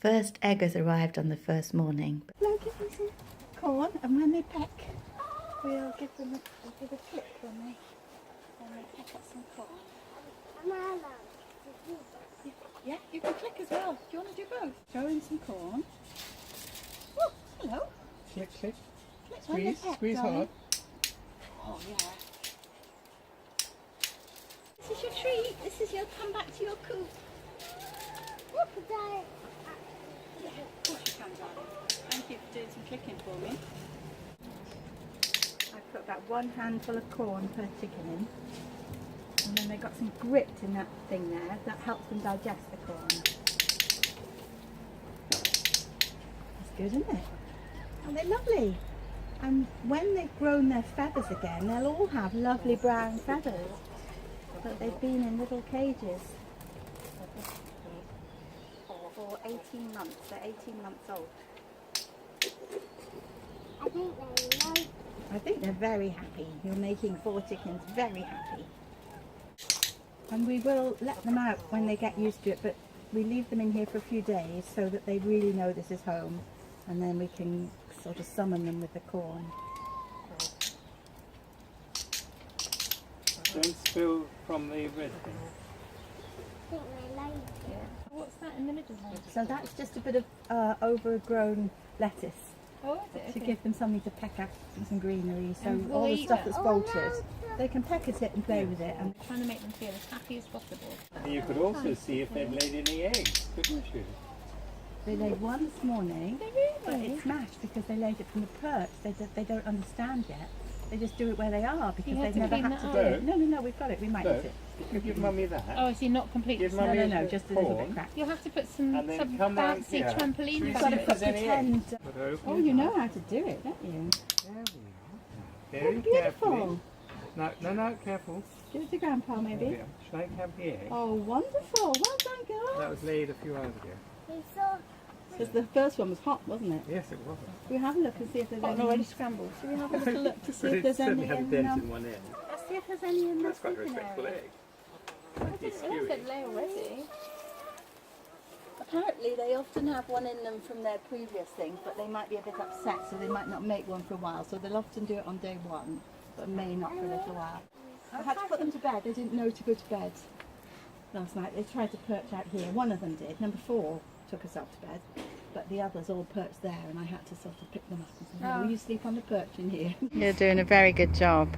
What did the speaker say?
First egg has arrived on the first morning. Now give them some corn, and when they peck, we'll give them a click when they peck at some corn. Yeah, you can click as well. Do you want to do both? Throw in some corn. Oh, hello. Click, click. Click Squeeze hard. Oh, yeah. This is your treat. This is your come back to your coop. Yeah, of course you can, darling. Thank you for doing some clicking for me. I put about 1 handful of corn per chicken in. And then they've got some grit in that thing there that helps them digest the corn. That's good, isn't it? And they're lovely. And when they've grown their feathers again, they'll all have lovely brown feathers. But they've been in little cages for 18 months. They're 18 months old. I think they're very happy. You're making 4 chickens very happy. And we will let them out when they get used to it, but we leave them in here for a few days so that they really know this is home, and then we can sort of summon them with the corn. Don't spill from the red thing. What's that in the middle one? So that's just a bit of overgrown lettuce. Oh, is it? To Okay. give them something to peck at and some greenery, so And will all they the eat stuff it? that's bolted, they can peck at it and play with it. And Trying to make them feel as happy as possible. And you could also see if they've laid any eggs, couldn't you? they laid one this morning, but it's mashed because they laid it from the perch. They don't understand yet. They just do it where they are because You have they've to never clean had to that do up. it. No, we've got it. We might No. eat it. You give mummy that. Oh, I see, not completely. Give No, mummy just a little bit corn. cracked. You'll have to put some And then come down fancy here. trampoline. Should we You've see got to if there's any pretend. eggs? But open Oh, it you know up. how to do it, don't you? There we are. Very Beautiful. carefully. No, careful. Give it to Grandpa, maybe. Yeah. Shall I have the egg? Oh, wonderful. Well done, girl. That was laid a few hours ago. Because the first one was hot, wasn't it? Yes, it was. Can we have a look and see if there's Hot any? and already scrambled. Should we have a little look to see But if it there's certainly any had a in? dent in one end. Let's see if there's any in the That's quite a sleeping respectful area. egg. I said lay already. Apparently they often have one in them from their previous thing, but they might be a bit upset, so they might not make one for a while. So they'll often do it on day 1, but may not for a little while. I had to put them to bed. They didn't know to go to bed last night. They tried to perch out here. One of them did. Number 4 took herself to bed, but the others all perched there, and I had to sort of pick them up and say, "No, will you sleep on the perch in here?" You're doing a very good job.